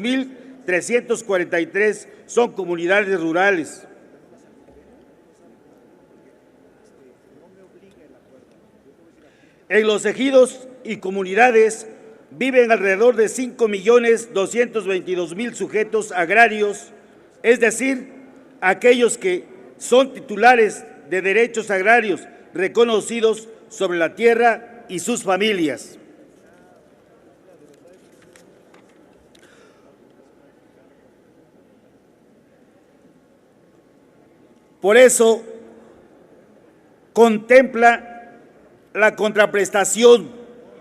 2.343 son comunidades rurales. En los ejidos y comunidades viven alrededor de 5.222.000 sujetos agrarios, es decir, aquellos que son titulares de derechos agrarios reconocidos sobre la tierra y sus familias. Por eso, contempla la contraprestación,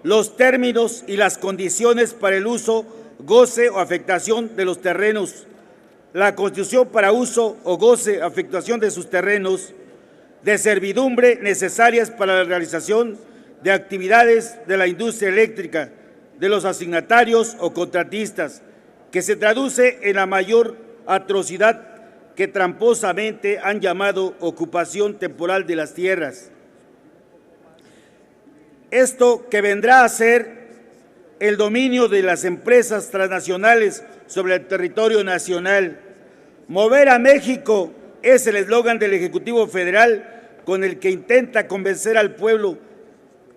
los términos y las condiciones para el uso, goce o afectación de los terrenos, la constitución para uso o goce o afectación de sus terrenos, de servidumbre necesarias para la realización de actividades de la industria eléctrica, de los asignatarios o contratistas, que se traduce en la mayor atrocidad que tramposamente han llamado ocupación temporal de las tierras. Esto que vendrá a ser el dominio de las empresas transnacionales sobre el territorio nacional. Mover a México es el eslogan del Ejecutivo Federal con el que intenta convencer al pueblo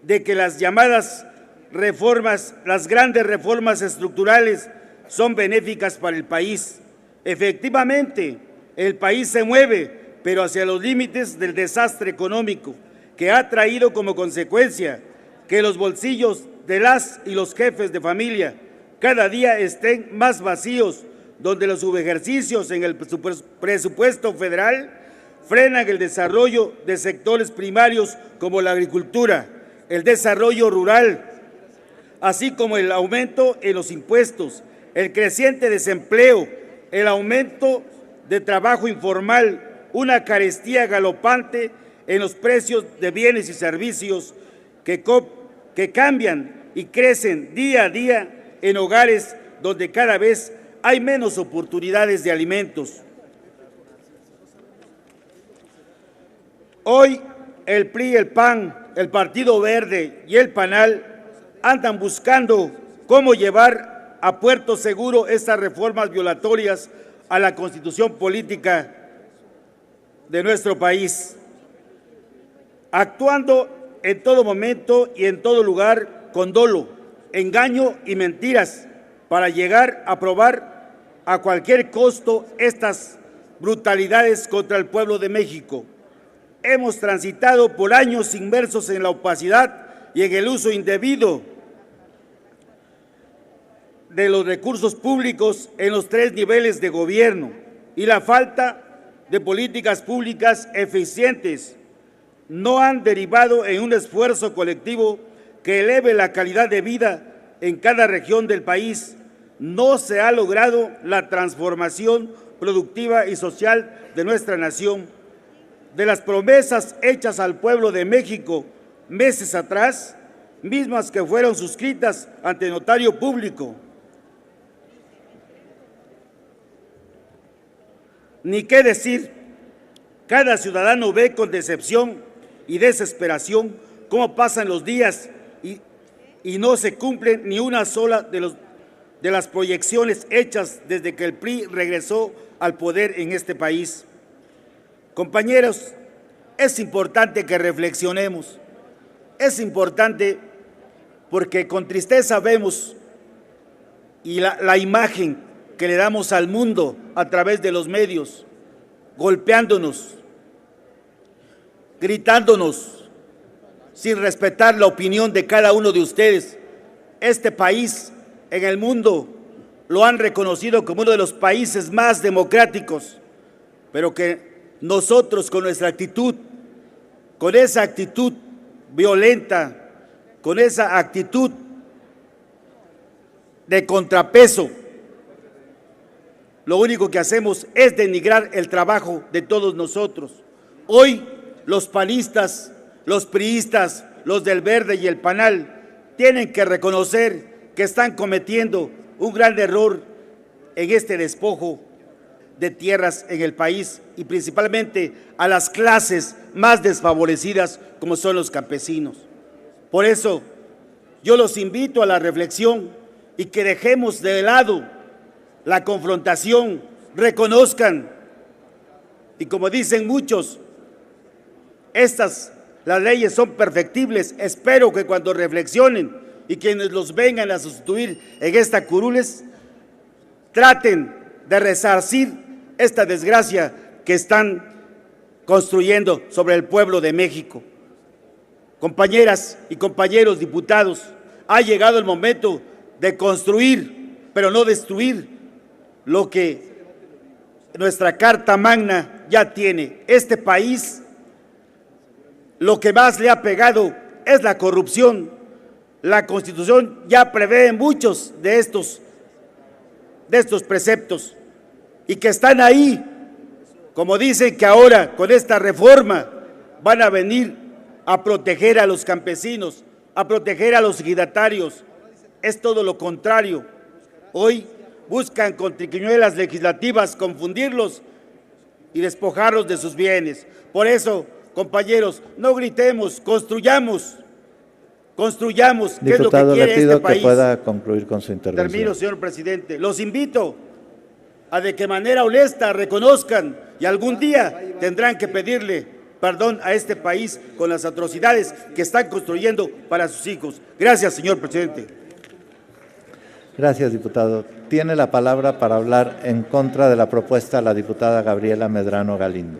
de que las llamadas reformas, las grandes reformas estructurales, son benéficas para el país. Efectivamente, el país se mueve, pero hacia los límites del desastre económico que ha traído como consecuencia que los bolsillos de las y los jefes de familia cada día estén más vacíos, donde los subejercicios en el presupuesto federal frenan el desarrollo de sectores primarios como la agricultura, el desarrollo rural, así como el aumento en los impuestos, el creciente desempleo, el aumento de trabajo informal, una carestía galopante en los precios de bienes y servicios que cambian y crecen día a día en hogares donde cada vez hay menos oportunidades de alimentos. Hoy el PRI, el PAN, el Partido Verde y el PANAL andan buscando cómo llevar a puerto seguro estas reformas violatorias a la Constitución política de nuestro país, actuando en todo momento y en todo lugar con dolo, engaño y mentiras para llegar a aprobar a cualquier costo estas brutalidades contra el pueblo de México. Hemos transitado por años inmersos en la opacidad y en el uso indebido de los recursos públicos en los tres niveles de gobierno y la falta de políticas públicas eficientes no han derivado en un esfuerzo colectivo que eleve la calidad de vida en cada región del país. No se ha logrado la transformación productiva y social de nuestra nación. De las promesas hechas al pueblo de México meses atrás, mismas que fueron suscritas ante notario público, ni qué decir, cada ciudadano ve con decepción y desesperación cómo pasan los días y no se cumplen ni una sola de las proyecciones hechas desde que el PRI regresó al poder en este país. Compañeros, es importante que reflexionemos, es importante porque con tristeza vemos y la imagen que le damos al mundo a través de los medios, golpeándonos, gritándonos, sin respetar la opinión de cada uno de ustedes. Este país en el mundo lo han reconocido como uno de los países más democráticos, pero que nosotros con nuestra actitud, con esa actitud violenta, con esa actitud de contrapeso, lo único que hacemos es denigrar el trabajo de todos nosotros. Hoy los panistas, los priistas, los del Verde y el PANAL tienen que reconocer que están cometiendo un gran error en este despojo de tierras en el país y principalmente a las clases más desfavorecidas como son los campesinos. Por eso yo los invito a la reflexión y que dejemos de lado la confrontación, reconozcan, y como dicen muchos, las leyes son perfectibles. Espero que cuando reflexionen y quienes los vengan a sustituir en esta curules, traten de resarcir esta desgracia que están construyendo sobre el pueblo de México. Compañeras y compañeros diputados, ha llegado el momento de construir, pero no destruir lo que nuestra Carta Magna ya tiene. Este país, lo que más le ha pegado es la corrupción. La Constitución ya prevé muchos de estos preceptos y que están ahí. Como dicen que ahora con esta reforma van a venir a proteger a los campesinos, a proteger a los ejidatarios, es todo lo contrario. Hoy buscan con triquiñuelas legislativas confundirlos y despojarlos de sus bienes. Por eso, compañeros, no gritemos, construyamos, ¿qué es lo que quiere este país? Que pueda concluir con su intervención. Termino, señor presidente. Los invito a de que manera honesta reconozcan y algún día tendrán que pedirle perdón a este país con las atrocidades que están construyendo para sus hijos. Gracias, señor presidente. Gracias, diputado. Tiene la palabra para hablar en contra de la propuesta la diputada Gabriela Medrano Galindo.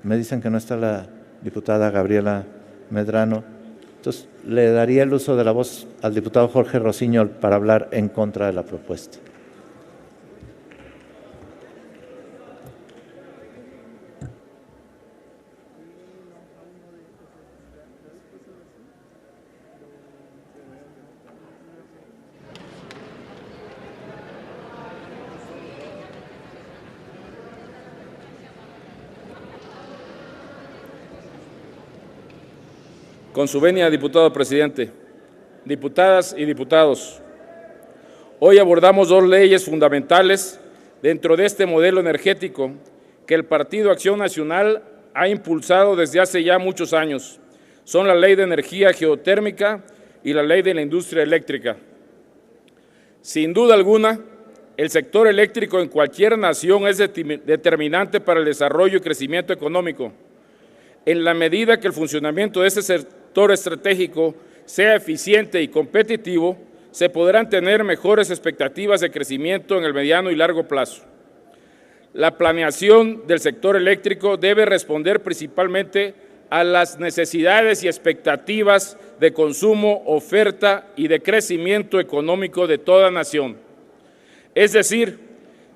Me dicen que no está la diputada Gabriela Medrano. Entonces, le daría el uso de la voz al diputado Jorge Rosiñol para hablar en contra de la propuesta. Con su venia, diputado presidente, diputadas y diputados, hoy abordamos dos leyes fundamentales dentro de este modelo energético que el Partido Acción Nacional ha impulsado desde hace ya muchos años. Son la Ley de Energía Geotérmica y la Ley de la Industria Eléctrica. Sin duda alguna, el sector eléctrico en cualquier nación es determinante para el desarrollo y crecimiento económico. En la medida que el funcionamiento de ese sector estratégico sea eficiente y competitivo, se podrán tener mejores expectativas de crecimiento en el mediano y largo plazo. La planeación del sector eléctrico debe responder principalmente a las necesidades y expectativas de consumo, oferta y de crecimiento económico de toda nación. Es decir,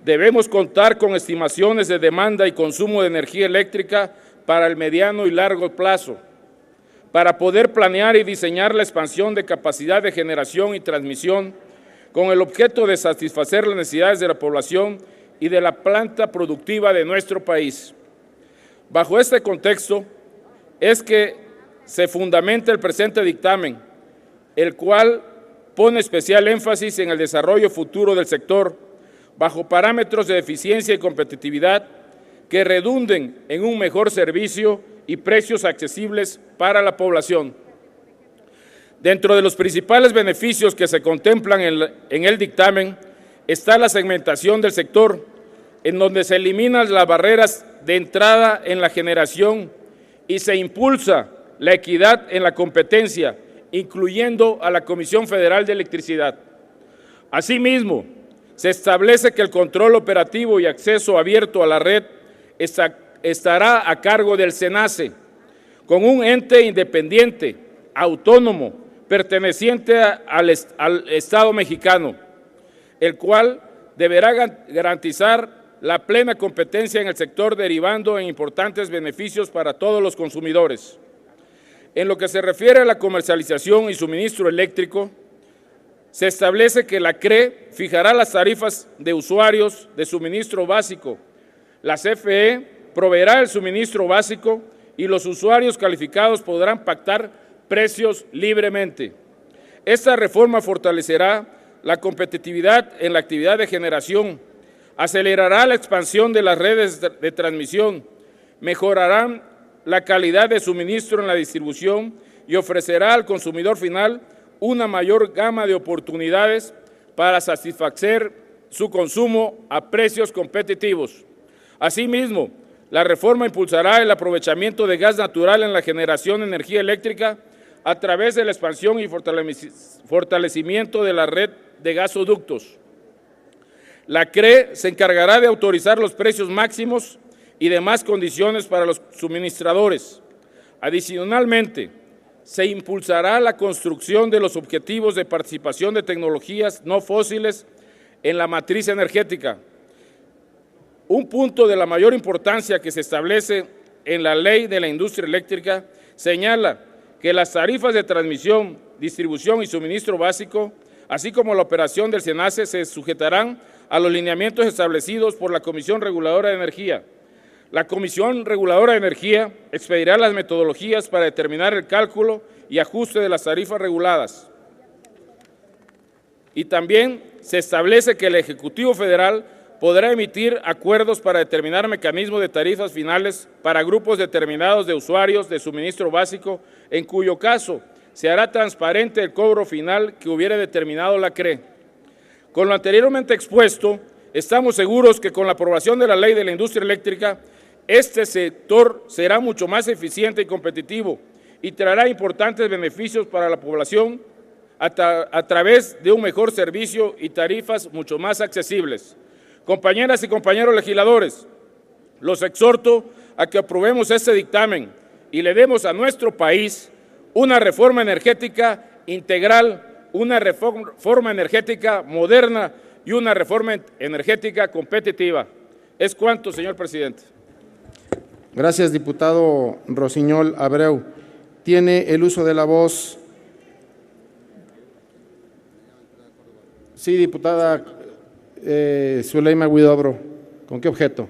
debemos contar con estimaciones de demanda y consumo de energía eléctrica para el mediano y largo plazo, para poder planear y diseñar la expansión de capacidad de generación y transmisión con el objeto de satisfacer las necesidades de la población y de la planta productiva de nuestro país. Bajo este contexto es que se fundamenta el presente dictamen, el cual pone especial énfasis en el desarrollo futuro del sector, bajo parámetros de eficiencia y competitividad que redunden en un mejor servicio y precios accesibles para la población. Dentro de los principales beneficios que se contemplan en el dictamen está la segmentación del sector, en donde se eliminan las barreras de entrada en la generación y se impulsa la equidad en la competencia, incluyendo a la Comisión Federal de Electricidad. Asimismo, se establece que el control operativo y acceso abierto a la red estará a cargo del SENACE, con un ente independiente, autónomo, perteneciente al Estado mexicano, el cual deberá garantizar la plena competencia en el sector, derivando en importantes beneficios para todos los consumidores. En lo que se refiere a la comercialización y suministro eléctrico, se establece que la CRE fijará las tarifas de usuarios de suministro básico. La CFE proveerá el suministro básico y los usuarios calificados podrán pactar precios libremente. Esta reforma fortalecerá la competitividad en la actividad de generación, acelerará la expansión de las redes de transmisión, mejorará la calidad de suministro en la distribución y ofrecerá al consumidor final una mayor gama de oportunidades para satisfacer su consumo a precios competitivos. Asimismo, la reforma impulsará el aprovechamiento de gas natural en la generación de energía eléctrica a través de la expansión y fortalecimiento de la red de gasoductos. La CRE se encargará de autorizar los precios máximos y demás condiciones para los suministradores. Adicionalmente, se impulsará la construcción de los objetivos de participación de tecnologías no fósiles en la matriz energética. Un punto de la mayor importancia que se establece en la Ley de la Industria Eléctrica señala que las tarifas de transmisión, distribución y suministro básico, así como la operación del SENACE, se sujetarán a los lineamientos establecidos por la Comisión Reguladora de Energía. La Comisión Reguladora de Energía expedirá las metodologías para determinar el cálculo y ajuste de las tarifas reguladas. Y también se establece que el Ejecutivo Federal podrá emitir acuerdos para determinar mecanismos de tarifas finales para grupos determinados de usuarios de suministro básico, en cuyo caso se hará transparente el cobro final que hubiera determinado la CRE. Con lo anteriormente expuesto, estamos seguros que con la aprobación de la Ley de la Industria Eléctrica, este sector será mucho más eficiente y competitivo y traerá importantes beneficios para la población a través de un mejor servicio y tarifas mucho más accesibles. Compañeras y compañeros legisladores, los exhorto a que aprobemos este dictamen y le demos a nuestro país una reforma energética integral, una reforma energética moderna y una reforma energética competitiva. Es cuanto, señor presidente. Gracias, diputado Rosiñol Abreu. Tiene el uso de la voz. Sí, diputada Zuleima Huidobro. ¿Con qué objeto?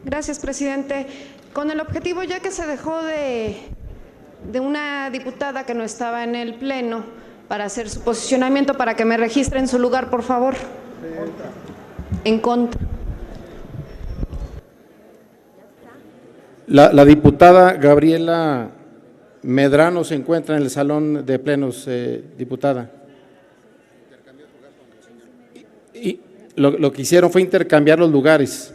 Gracias, presidente. Con el objetivo, ya que se dejó de una diputada que no estaba en el pleno para hacer su posicionamiento, para que me registre en su lugar, por favor. En contra. La diputada Gabriela Medrano se encuentra en el salón de plenos, diputada. Y lo que hicieron fue intercambiar los lugares.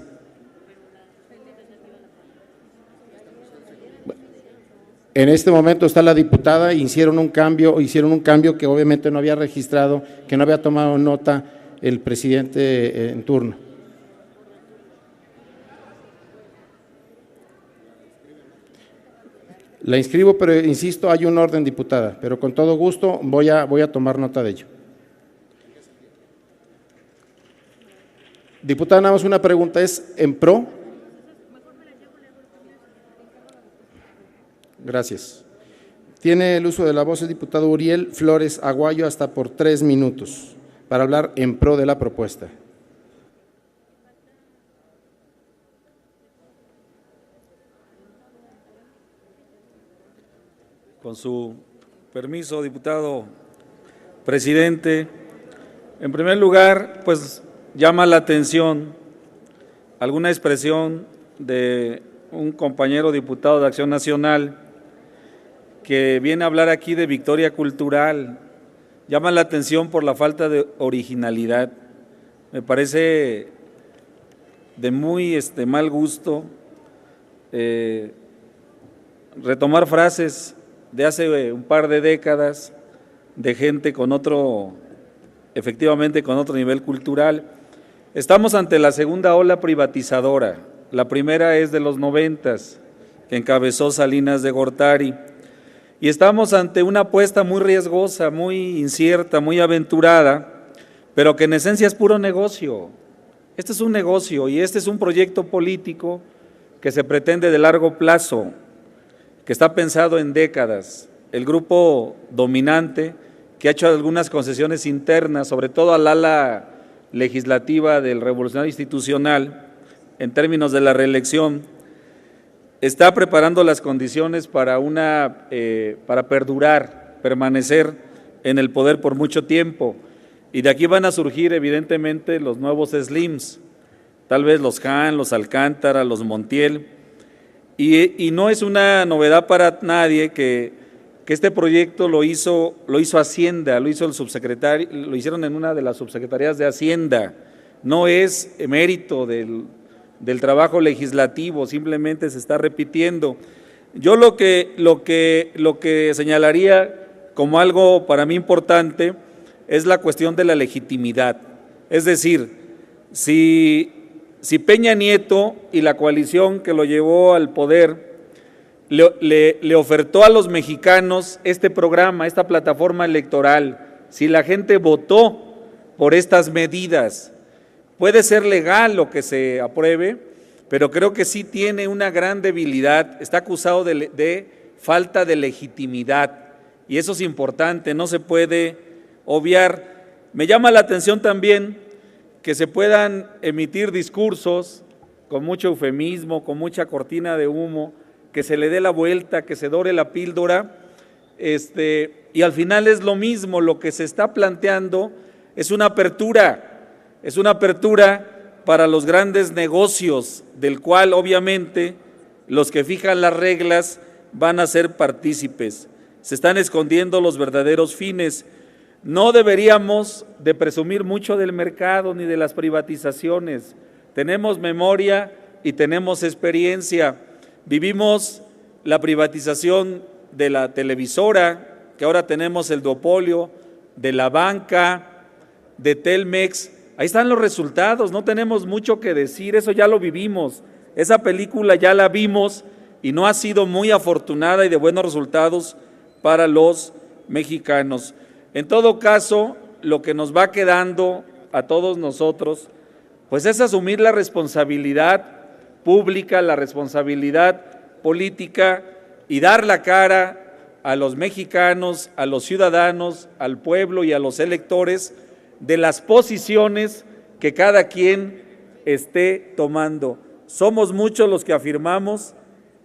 En este momento está la diputada, hicieron un cambio que obviamente no había registrado, que no había tomado nota el presidente en turno. La inscribo, pero insisto, hay un orden, diputada, pero con todo gusto voy a tomar nota de ello. Diputada, nada más una pregunta, ¿es en pro? Gracias. Tiene el uso de la voz el diputado Uriel Flores Aguayo hasta por 3 minutos para hablar en pro de la propuesta. Con su permiso, diputado presidente, en primer lugar, pues llama la atención alguna expresión de un compañero diputado de Acción Nacional que viene a hablar aquí de victoria cultural. Llama la atención por la falta de originalidad. Me parece de muy mal gusto retomar frases de hace un par de décadas de gente con efectivamente con otro nivel cultural. Estamos ante la segunda ola privatizadora. La primera es de los 90s, que encabezó Salinas de Gortari. Y estamos ante una apuesta muy riesgosa, muy incierta, muy aventurada, pero que en esencia es puro negocio. Este es un negocio y este es un proyecto político que se pretende de largo plazo, que está pensado en décadas. El grupo dominante, que ha hecho algunas concesiones internas, sobre todo al ala legislativa del Revolucionario Institucional, en términos de la reelección, está preparando las condiciones para perdurar, permanecer en el poder por mucho tiempo. Y de aquí van a surgir evidentemente los nuevos Slims, tal vez los Han, los Alcántara, los Montiel. Y no es una novedad para nadie que este proyecto lo hizo Hacienda, lo hizo el subsecretario, lo hicieron en una de las subsecretarías de Hacienda. No es mérito del trabajo legislativo, simplemente se está repitiendo. Yo lo que señalaría como algo para mí importante es la cuestión de la legitimidad. Es decir, si Peña Nieto y la coalición que lo llevó al poder le ofertó a los mexicanos este programa, esta plataforma electoral, si la gente votó por estas medidas, puede ser legal lo que se apruebe, pero creo que sí tiene una gran debilidad, está acusado de falta de legitimidad, y eso es importante, no se puede obviar. Me llama la atención también que se puedan emitir discursos con mucho eufemismo, con mucha cortina de humo, que se le dé la vuelta, que se dore la píldora, y al final es lo mismo. Lo que se está planteando es una apertura para los grandes negocios, del cual obviamente los que fijan las reglas van a ser partícipes. Se están escondiendo los verdaderos fines. No deberíamos de presumir mucho del mercado ni de las privatizaciones. Tenemos memoria y tenemos experiencia. Vivimos la privatización de la televisora, que ahora tenemos el duopolio, de la banca, de Telmex. Ahí están los resultados, no tenemos mucho que decir, eso ya lo vivimos. Esa película ya la vimos y no ha sido muy afortunada y de buenos resultados para los mexicanos. En todo caso, lo que nos va quedando a todos nosotros, pues es asumir la responsabilidad pública, la responsabilidad política y dar la cara a los mexicanos, a los ciudadanos, al pueblo y a los electores de las posiciones que cada quien esté tomando. Somos muchos los que afirmamos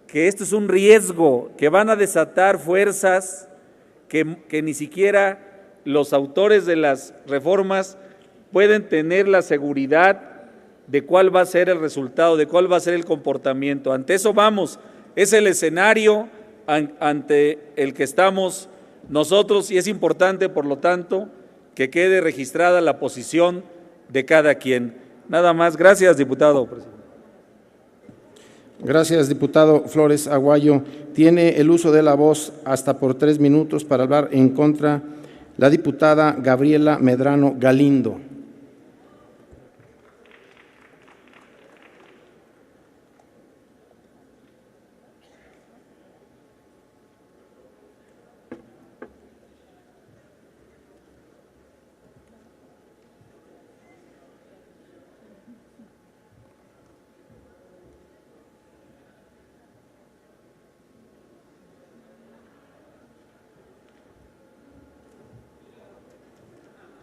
que esto es un riesgo, que van a desatar fuerzas que ni siquiera los autores de las reformas pueden tener la seguridad de cuál va a ser el resultado, de cuál va a ser el comportamiento. Ante eso vamos, es el escenario ante el que estamos nosotros y es importante, por lo tanto, que quede registrada la posición de cada quien. Nada más. Gracias, diputado. Gracias, diputado Flores Aguayo. Tiene el uso de la voz hasta por 3 minutos para hablar en contra la diputada Gabriela Medrano Galindo.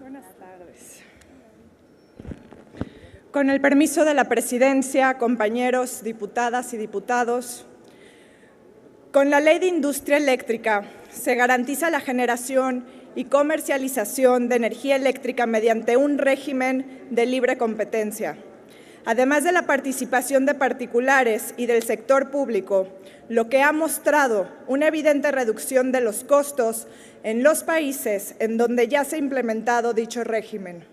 Buenas tardes. Con el permiso de la presidencia, compañeros, diputadas y diputados, con la Ley de Industria Eléctrica se garantiza la generación y comercialización de energía eléctrica mediante un régimen de libre competencia. Además de la participación de particulares y del sector público, lo que ha mostrado una evidente reducción de los costos en los países en donde ya se ha implementado dicho régimen.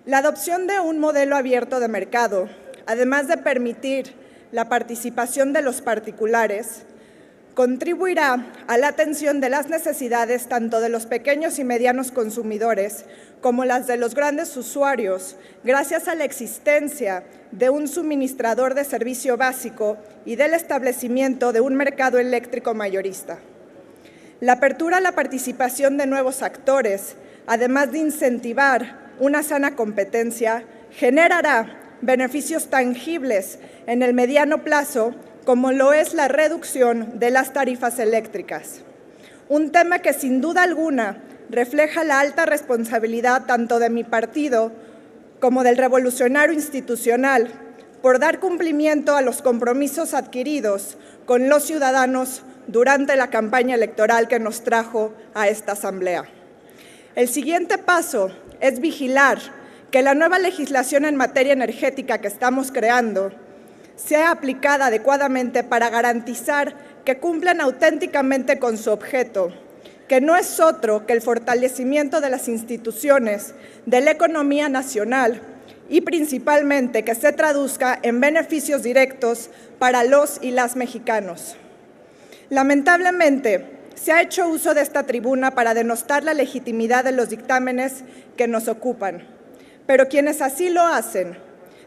La adopción de un modelo abierto de mercado, además de permitir la participación de los particulares, contribuirá a la atención de las necesidades tanto de los pequeños y medianos consumidores como las de los grandes usuarios, gracias a la existencia de un suministrador de servicio básico y del establecimiento de un mercado eléctrico mayorista. La apertura a la participación de nuevos actores, además de incentivar una sana competencia, generará beneficios tangibles en el mediano plazo, como lo es la reducción de las tarifas eléctricas. Un tema que sin duda alguna refleja la alta responsabilidad tanto de mi partido como del Revolucionario Institucional por dar cumplimiento a los compromisos adquiridos con los ciudadanos durante la campaña electoral que nos trajo a esta Asamblea. El siguiente paso es vigilar que la nueva legislación en materia energética que estamos creando sea aplicada adecuadamente para garantizar que cumplan auténticamente con su objeto, que no es otro que el fortalecimiento de las instituciones de la economía nacional y principalmente que se traduzca en beneficios directos para los y las mexicanos. Lamentablemente, se ha hecho uso de esta tribuna para denostar la legitimidad de los dictámenes que nos ocupan, pero quienes así lo hacen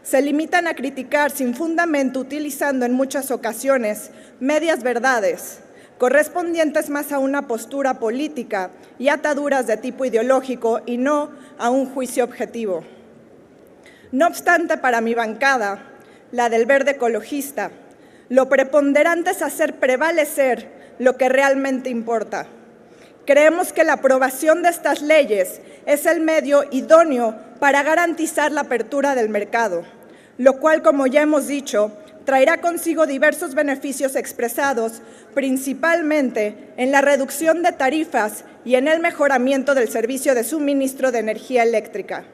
se limitan a criticar sin fundamento, utilizando en muchas ocasiones medias verdades, correspondientes más a una postura política y ataduras de tipo ideológico y no a un juicio objetivo. No obstante, para mi bancada, la del Verde Ecologista, lo preponderante es hacer prevalecer lo que realmente importa. Creemos que la aprobación de estas leyes es el medio idóneo para garantizar la apertura del mercado, lo cual, como ya hemos dicho, traerá consigo diversos beneficios expresados, principalmente en la reducción de tarifas y en el mejoramiento del servicio de suministro de energía eléctrica.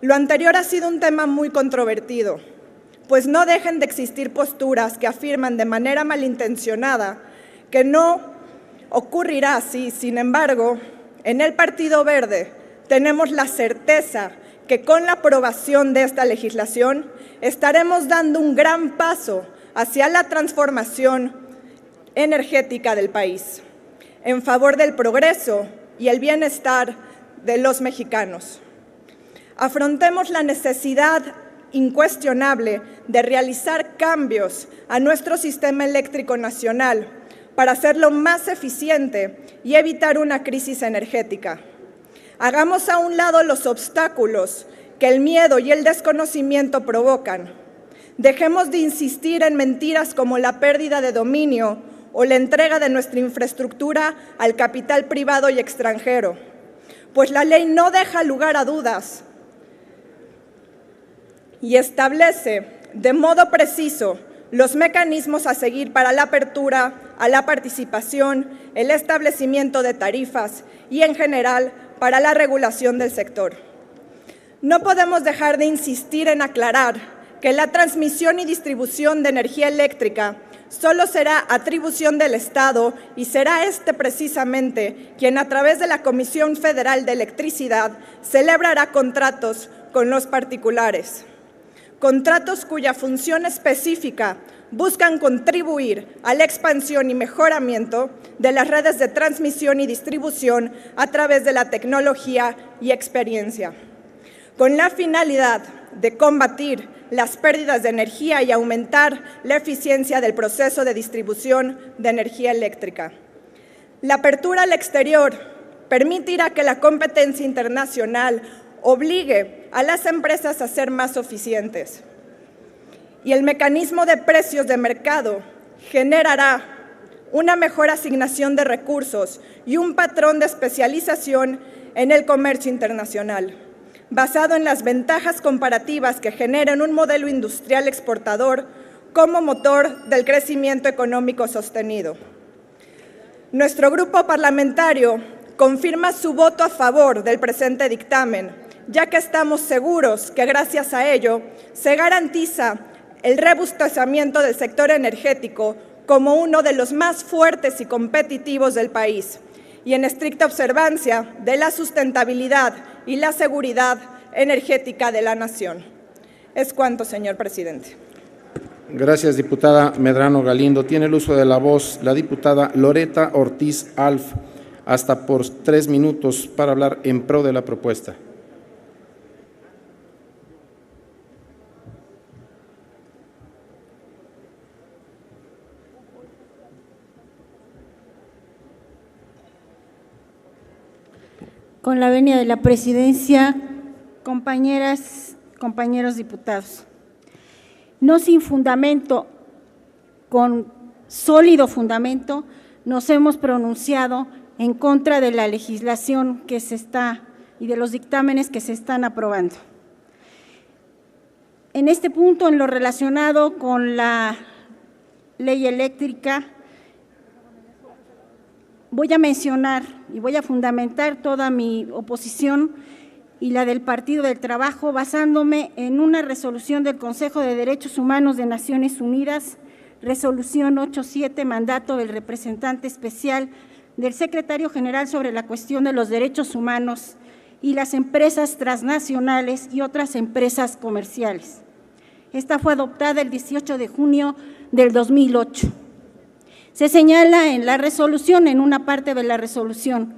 Lo anterior ha sido un tema muy controvertido, pues no dejan de existir posturas que afirman de manera malintencionada que no ocurrirá así. Sin embargo, en el Partido Verde tenemos la certeza que con la aprobación de esta legislación estaremos dando un gran paso hacia la transformación energética del país, en favor del progreso y el bienestar de los mexicanos. Afrontemos la necesidad incuestionable de realizar cambios a nuestro sistema eléctrico nacional para hacerlo más eficiente y evitar una crisis energética. Hagamos a un lado los obstáculos que el miedo y el desconocimiento provocan. Dejemos de insistir en mentiras como la pérdida de dominio o la entrega de nuestra infraestructura al capital privado y extranjero, pues la ley no deja lugar a dudas y establece de modo preciso los mecanismos a seguir para la apertura a la participación, el establecimiento de tarifas y, en general, para la regulación del sector. No podemos dejar de insistir en aclarar que la transmisión y distribución de energía eléctrica solo será atribución del Estado y será este precisamente quien, a través de la Comisión Federal de Electricidad, celebrará contratos con los particulares. Contratos cuya función específica buscan contribuir a la expansión y mejoramiento de las redes de transmisión y distribución a través de la tecnología y experiencia, con la finalidad de combatir las pérdidas de energía y aumentar la eficiencia del proceso de distribución de energía eléctrica. La apertura al exterior permitirá que la competencia internacional obligue a las empresas a ser más eficientes. Y el mecanismo de precios de mercado generará una mejor asignación de recursos y un patrón de especialización en el comercio internacional, basado en las ventajas comparativas que generan un modelo industrial exportador como motor del crecimiento económico sostenido. Nuestro grupo parlamentario confirma su voto a favor del presente dictamen, ya que estamos seguros que gracias a ello se garantiza el robustecimiento del sector energético como uno de los más fuertes y competitivos del país, y en estricta observancia de la sustentabilidad y la seguridad energética de la nación. Es cuanto, señor presidente. Gracias, diputada Medrano Galindo. Tiene el uso de la voz la diputada Loreta Ortiz Alf, hasta por 3 minutos para hablar en pro de la propuesta. Con la venia de la presidencia, compañeras, compañeros diputados. no sin fundamento, con sólido fundamento, nos hemos pronunciado en contra de la legislación que se está y de los dictámenes que se están aprobando. En este punto, en lo relacionado con la ley eléctrica, voy a mencionar y voy a fundamentar toda mi oposición y la del Partido del Trabajo basándome en una resolución del Consejo de Derechos Humanos de Naciones Unidas, resolución 87, mandato del representante especial del secretario general sobre la cuestión de los derechos humanos y las empresas transnacionales y otras empresas comerciales. Esta fue adoptada el 18 de junio del 2008. Se señala en la resolución, en una parte de la resolución,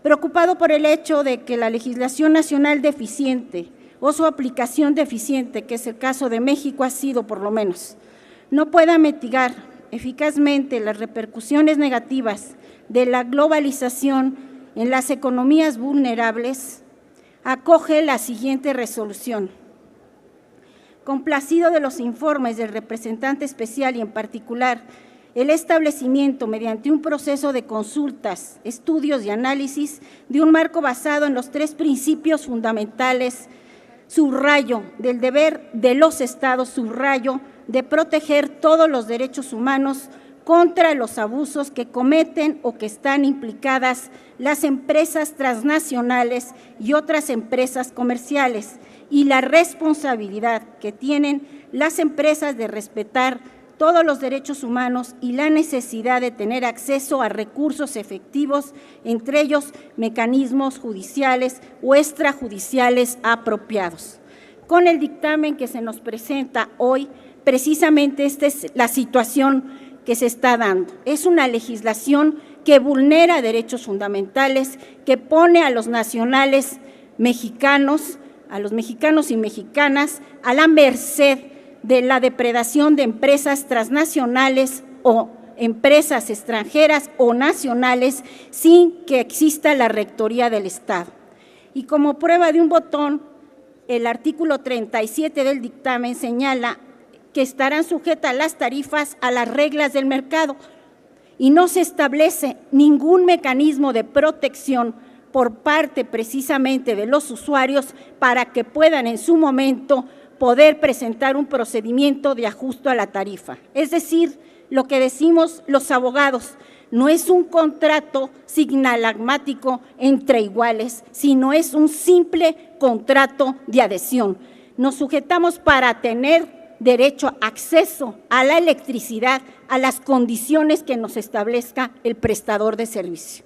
preocupado por el hecho de que la legislación nacional deficiente o su aplicación deficiente, que es el caso de México, ha sido por lo menos, no pueda mitigar eficazmente las repercusiones negativas de la globalización en las economías vulnerables, acoge la siguiente resolución. Complacido de los informes del representante especial y en particular el establecimiento mediante un proceso de consultas, estudios y análisis de un marco basado en los 3 principios fundamentales, subrayo, del deber de los Estados, subrayo, de proteger todos los derechos humanos contra los abusos que cometen o que están implicadas las empresas transnacionales y otras empresas comerciales, y la responsabilidad que tienen las empresas de respetar todos los derechos humanos y la necesidad de tener acceso a recursos efectivos, entre ellos mecanismos judiciales o extrajudiciales apropiados. Con el dictamen que se nos presenta hoy, precisamente esta es la situación que se está dando. Es una legislación que vulnera derechos fundamentales, que pone a los nacionales mexicanos, a los mexicanos y mexicanas, a la merced de la depredación de empresas transnacionales o empresas extranjeras o nacionales sin que exista la rectoría del Estado. Y como prueba de un botón, el artículo 37 del dictamen señala que estarán sujetas las tarifas a las reglas del mercado y no se establece ningún mecanismo de protección por parte precisamente de los usuarios para que puedan en su momento poder presentar un procedimiento de ajuste a la tarifa. Es decir, lo que decimos los abogados, no es un contrato signalagmático entre iguales, sino es un simple contrato de adhesión. Nos sujetamos para tener derecho a acceso a la electricidad a las condiciones que nos establezca el prestador de servicio.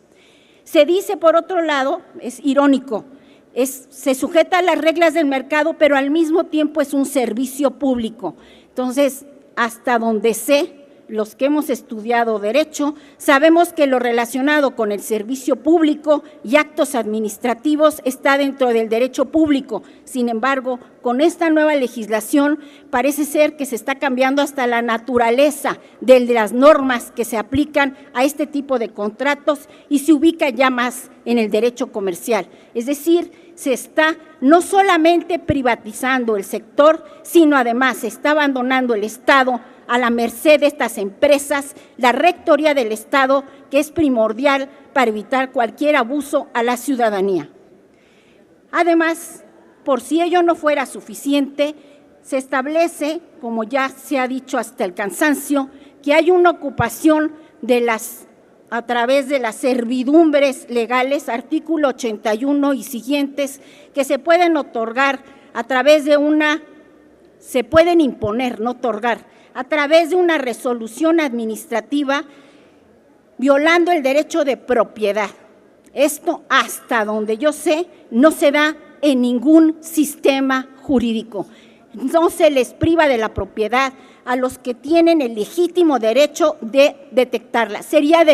Se dice, por otro lado, es irónico, se sujeta a las reglas del mercado, pero al mismo tiempo es un servicio público. Entonces, hasta donde sé, los que hemos estudiado derecho, sabemos que lo relacionado con el servicio público y actos administrativos está dentro del derecho público. Sin embargo, con esta nueva legislación parece ser que se está cambiando hasta la naturaleza de las normas que se aplican a este tipo de contratos y se ubica ya más en el derecho comercial. Es decir, se está no solamente privatizando el sector, sino además se está abandonando el Estado a la merced de estas empresas, la rectoría del Estado, que es primordial para evitar cualquier abuso a la ciudadanía. Además, por si ello no fuera suficiente, se establece, como ya se ha dicho hasta el cansancio, que hay una ocupación a través de las servidumbres legales, artículo 81 y siguientes, que se pueden otorgar a través de se pueden imponer, no otorgar, a través de una resolución administrativa violando el derecho de propiedad. Esto, hasta donde yo sé, no se da en ningún sistema jurídico. No se les priva de la propiedad a los que tienen el legítimo derecho de detectarla. Sería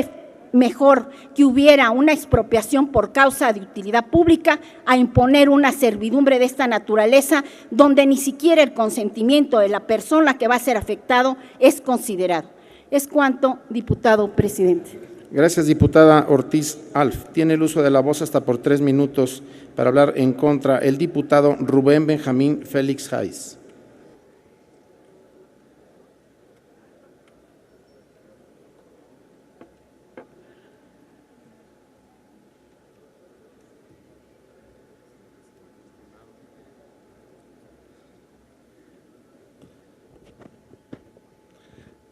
mejor que hubiera una expropiación por causa de utilidad pública a imponer una servidumbre de esta naturaleza donde ni siquiera el consentimiento de la persona que va a ser afectado es considerado. Es cuanto, diputado presidente. Gracias, diputada Ortiz Alf. Tiene el uso de la voz hasta por 3 minutos para hablar en contra el diputado Rubén Benjamín Félix Hayes.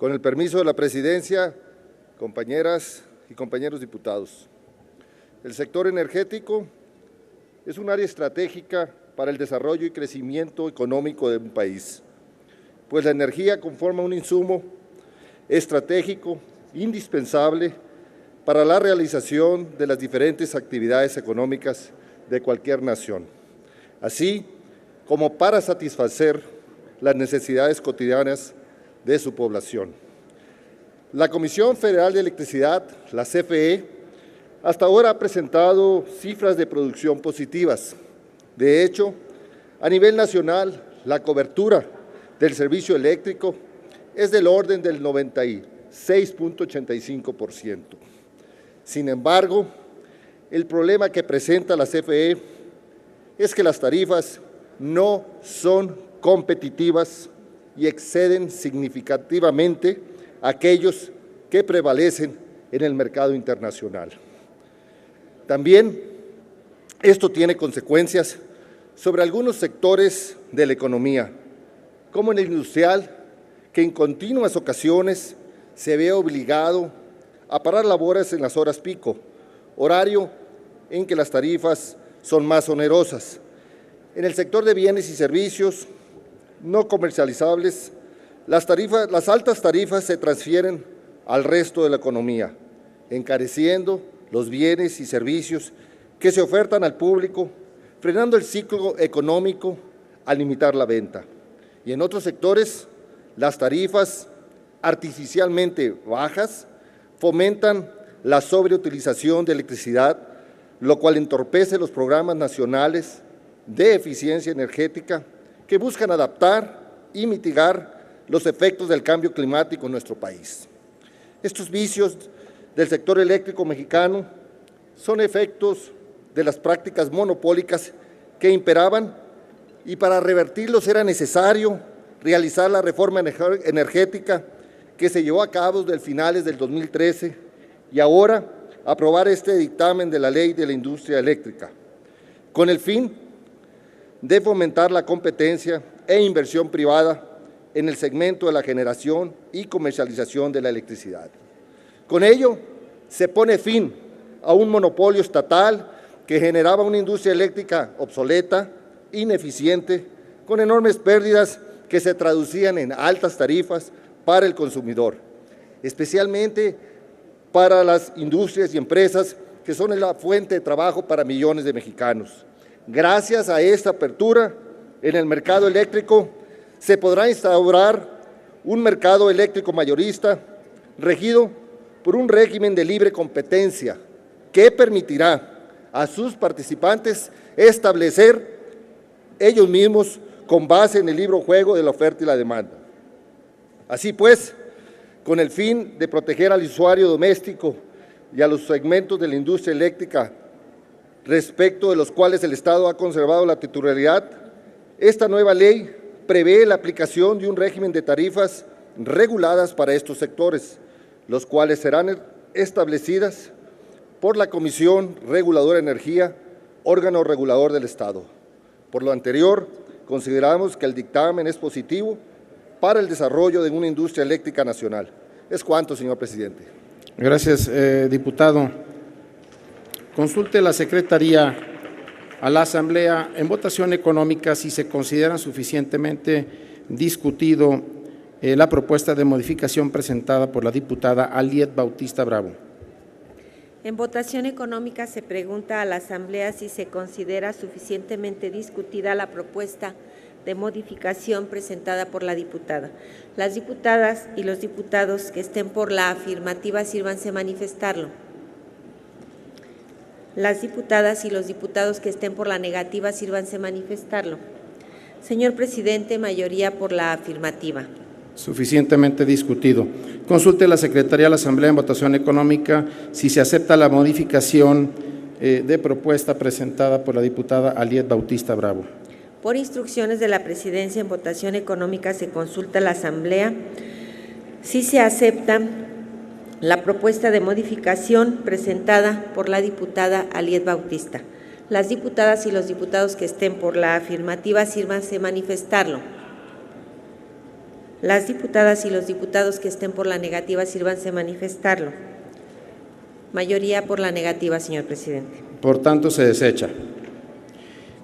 Con el permiso de la presidencia, compañeras y compañeros diputados, el sector energético es un área estratégica para el desarrollo y crecimiento económico de un país, pues la energía conforma un insumo estratégico indispensable para la realización de las diferentes actividades económicas de cualquier nación, así como para satisfacer las necesidades cotidianas de su población. La Comisión Federal de Electricidad, la CFE, hasta ahora ha presentado cifras de producción positivas. De hecho, a nivel nacional, la cobertura del servicio eléctrico es del orden del 96.85%. Sin embargo, el problema que presenta la CFE es que las tarifas no son competitivas y exceden significativamente aquellos que prevalecen en el mercado internacional. También esto tiene consecuencias sobre algunos sectores de la economía, como el industrial, que en continuas ocasiones se ve obligado a parar labores en las horas pico, horario en que las tarifas son más onerosas. En el sector de bienes y servicios no comercializables, las altas tarifas se transfieren al resto de la economía, encareciendo los bienes y servicios que se ofertan al público, frenando el ciclo económico al limitar la venta. Y en otros sectores, las tarifas artificialmente bajas fomentan la sobreutilización de electricidad, lo cual entorpece los programas nacionales de eficiencia energética que buscan adaptar y mitigar los efectos del cambio climático en nuestro país. Estos vicios del sector eléctrico mexicano son efectos de las prácticas monopólicas que imperaban, y para revertirlos era necesario realizar la reforma energética que se llevó a cabo desde finales del 2013 y ahora aprobar este dictamen de la Ley de la Industria Eléctrica, con el fin de fomentar la competencia e inversión privada en el segmento de la generación y comercialización de la electricidad. Con ello, se pone fin a un monopolio estatal que generaba una industria eléctrica obsoleta, ineficiente, con enormes pérdidas que se traducían en altas tarifas para el consumidor, especialmente para las industrias y empresas que son la fuente de trabajo para millones de mexicanos. Gracias a esta apertura en el mercado eléctrico, se podrá instaurar un mercado eléctrico mayorista regido por un régimen de libre competencia que permitirá a sus participantes establecer ellos mismos con base en el libre juego de la oferta y la demanda. Así pues, con el fin de proteger al usuario doméstico y a los segmentos de la industria eléctrica respecto de los cuales el Estado ha conservado la titularidad, esta nueva ley prevé la aplicación de un régimen de tarifas reguladas para estos sectores, los cuales serán establecidas por la Comisión Reguladora de Energía, órgano regulador del Estado. Por lo anterior, consideramos que el dictamen es positivo para el desarrollo de una industria eléctrica nacional. Es cuanto, señor presidente. Gracias, diputado. Consulte la Secretaría a la Asamblea en votación económica si se considera suficientemente discutido la propuesta de modificación presentada por la diputada Aliet Bautista Bravo. En votación económica se pregunta a la Asamblea si se considera suficientemente discutida la propuesta de modificación presentada por la diputada. Las diputadas y los diputados que estén por la afirmativa, sírvanse manifestarlo. Las diputadas y los diputados que estén por la negativa, sírvanse manifestarlo. Señor presidente, mayoría por la afirmativa. Suficientemente discutido. Consulte la Secretaría de la Asamblea en votación económica si se acepta la modificación de propuesta presentada por la diputada Aliet Bautista Bravo. Por instrucciones de la Presidencia, en votación económica se consulta a la Asamblea si se acepta la propuesta de modificación presentada por la diputada Aliet Bautista. Las diputadas y los diputados que estén por la afirmativa, sírvanse manifestarlo. Las diputadas y los diputados que estén por la negativa, sírvanse a manifestarlo. Mayoría por la negativa, señor presidente. Por tanto, se desecha.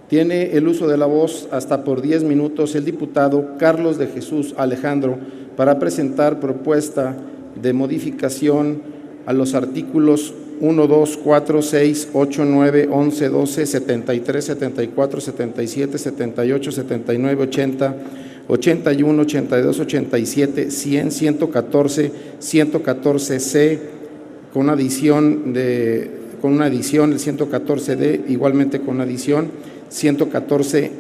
Tiene el uso de la voz hasta por 10 minutos el diputado Carlos de Jesús Alejandro para presentar propuesta de modificación a los artículos 1, 2, 4, 6, 8, 9, 11, 12, 73, 74, 77, 78, 79, 80, 81, 82, 87, 100, 114, 114C, con una adición el 114D, igualmente con una adición, 114B,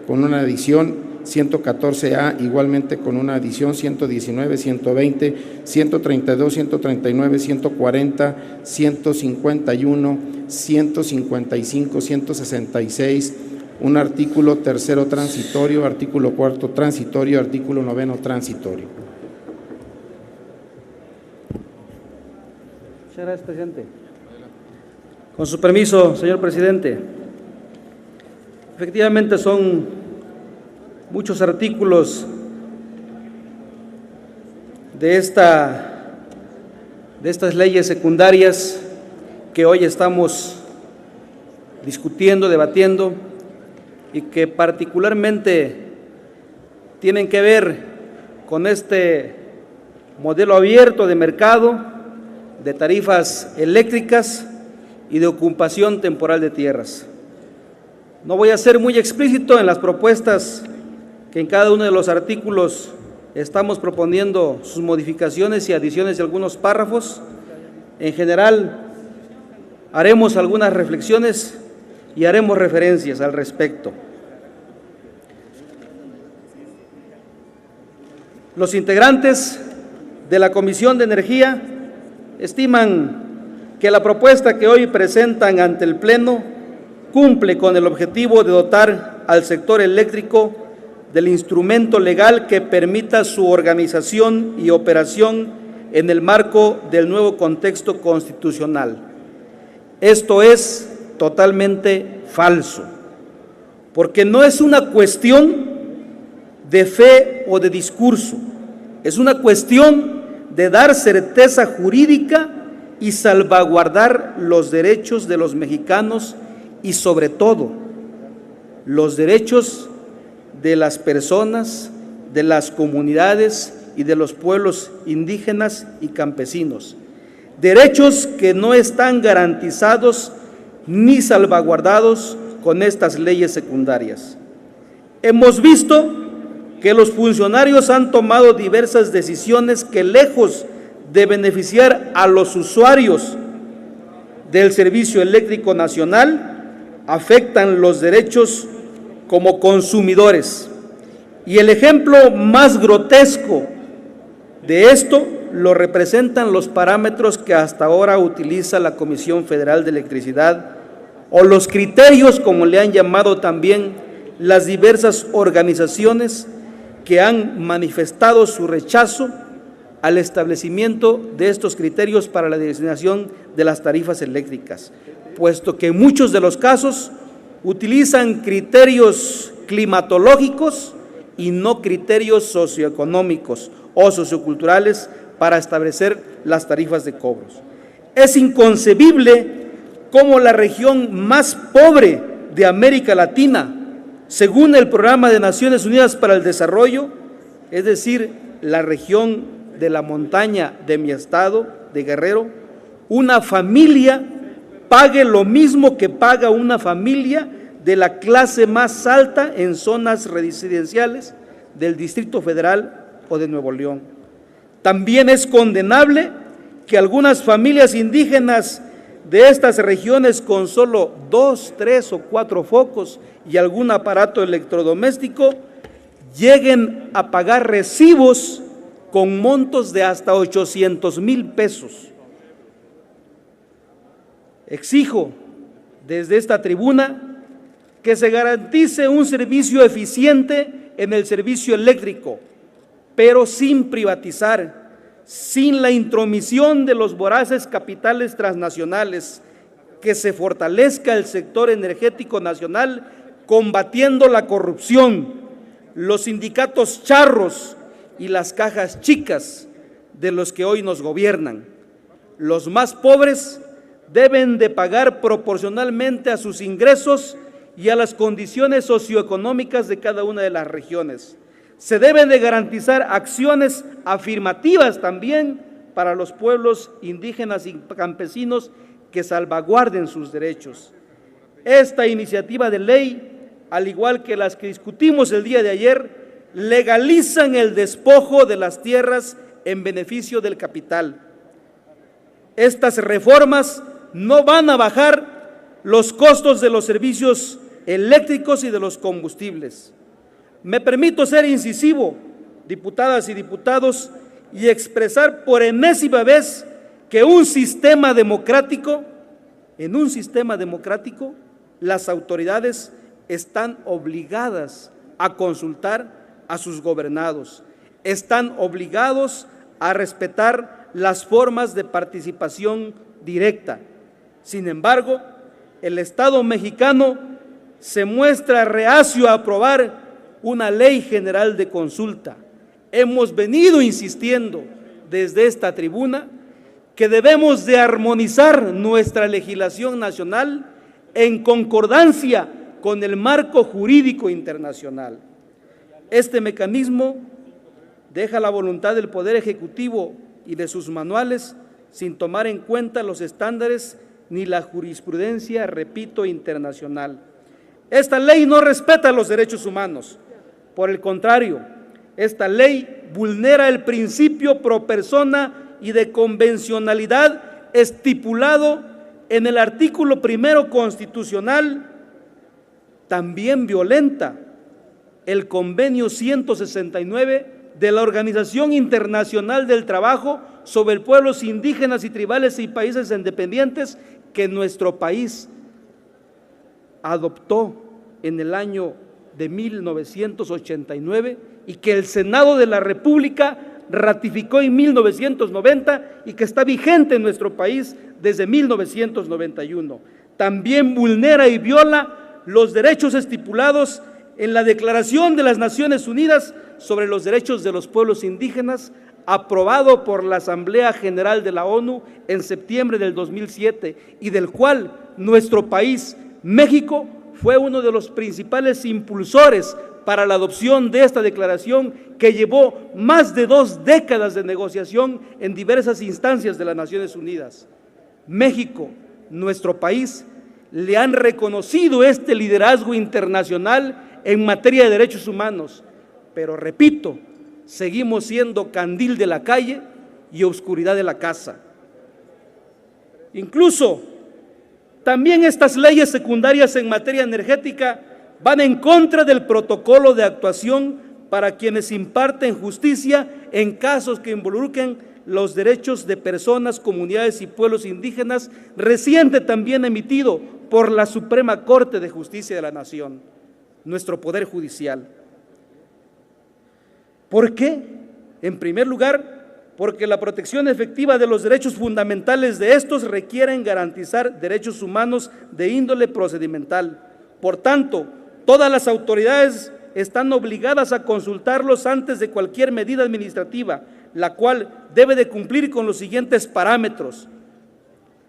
con una adición, 114A, igualmente con una adición, 119, 120, 132, 139, 140, 151, 155, 166, un artículo tercero transitorio, artículo cuarto transitorio, artículo noveno transitorio. Muchas gracias, presidente. Con su permiso, señor presidente. Efectivamente son muchos artículos de estas leyes secundarias que hoy estamos discutiendo, debatiendo, y que particularmente tienen que ver con este modelo abierto de mercado, de tarifas eléctricas y de ocupación temporal de tierras. No voy a ser muy explícito en las propuestas que en cada uno de los artículos estamos proponiendo sus modificaciones y adiciones de algunos párrafos. En general, haremos algunas reflexiones y haremos referencias al respecto. Los integrantes de la Comisión de Energía estiman que la propuesta que hoy presentan ante el Pleno cumple con el objetivo de dotar al sector eléctrico del instrumento legal que permita su organización y operación en el marco del nuevo contexto constitucional. Esto es totalmente falso, porque no es una cuestión de fe o de discurso, es una cuestión de dar certeza jurídica y salvaguardar los derechos de los mexicanos y sobre todo los derechos de las personas, de las comunidades y de los pueblos indígenas y campesinos. Derechos que no están garantizados ni salvaguardados con estas leyes secundarias. Hemos visto que los funcionarios han tomado diversas decisiones que, lejos de beneficiar a los usuarios del servicio eléctrico nacional, afectan los derechos como consumidores. Y el ejemplo más grotesco de esto lo representan los parámetros que hasta ahora utiliza la Comisión Federal de Electricidad, o los criterios, como le han llamado también las diversas organizaciones que han manifestado su rechazo al establecimiento de estos criterios para la designación de las tarifas eléctricas, puesto que en muchos de los casos utilizan criterios climatológicos y no criterios socioeconómicos o socioculturales para establecer las tarifas de cobros. Es inconcebible cómo la región más pobre de América Latina, según el Programa de Naciones Unidas para el Desarrollo, es decir, la región de la montaña de mi estado, de Guerrero, una familia pague lo mismo que paga una familia de la clase más alta en zonas residenciales del Distrito Federal o de Nuevo León. También es condenable que algunas familias indígenas de estas regiones con solo 2, 3 o 4 focos y algún aparato electrodoméstico lleguen a pagar recibos con montos de hasta 800,000 pesos. Exijo desde esta tribuna que se garantice un servicio eficiente en el servicio eléctrico, pero sin privatizar, sin la intromisión de los voraces capitales transnacionales, que se fortalezca el sector energético nacional combatiendo la corrupción, los sindicatos charros y las cajas chicas de los que hoy nos gobiernan. Los más pobres deben de pagar proporcionalmente a sus ingresos y a las condiciones socioeconómicas de cada una de las regiones. Se deben de garantizar acciones afirmativas también para los pueblos indígenas y campesinos que salvaguarden sus derechos. Esta iniciativa de ley, al igual que las que discutimos el día de ayer, legalizan el despojo de las tierras en beneficio del capital. Estas reformas no van a bajar los costos de los servicios eléctricos y de los combustibles. Me permito ser incisivo, diputadas y diputados, y expresar por enésima vez que en un sistema democrático, las autoridades están obligadas a consultar a sus gobernados, están obligados a respetar las formas de participación directa. Sin embargo, el Estado mexicano se muestra reacio a aprobar una ley general de consulta. Hemos venido insistiendo desde esta tribuna que debemos de armonizar nuestra legislación nacional en concordancia con el marco jurídico internacional. Este mecanismo deja la voluntad del Poder Ejecutivo y de sus manuales sin tomar en cuenta los estándares ni la jurisprudencia, repito, internacional. Esta ley no respeta los derechos humanos. Por el contrario, esta ley vulnera el principio pro persona y de convencionalidad estipulado en el artículo 1 constitucional. También violenta el convenio 169 de la Organización Internacional del Trabajo sobre pueblos indígenas y tribales y países independientes que nuestro país adoptó en el año de 1989 y que el Senado de la República ratificó en 1990 y que está vigente en nuestro país desde 1991. También vulnera y viola los derechos estipulados en la Declaración de las Naciones Unidas sobre los Derechos de los Pueblos Indígenas, aprobado por la Asamblea General de la ONU en septiembre del 2007 y del cual nuestro país, México, fue uno de los principales impulsores para la adopción de esta declaración que llevó más de 2 décadas de negociación en diversas instancias de las Naciones Unidas. México, nuestro país, le han reconocido este liderazgo internacional en materia de derechos humanos, pero repito, seguimos siendo candil de la calle y oscuridad de la casa. Incluso, también estas leyes secundarias en materia energética van en contra del protocolo de actuación para quienes imparten justicia en casos que involucren los derechos de personas, comunidades y pueblos indígenas, reciente también emitido por la Suprema Corte de Justicia de la Nación, nuestro Poder Judicial. ¿Por qué? En primer lugar, porque la protección efectiva de los derechos fundamentales de estos requieren garantizar derechos humanos de índole procedimental. Por tanto, todas las autoridades están obligadas a consultarlos antes de cualquier medida administrativa, la cual debe de cumplir con los siguientes parámetros.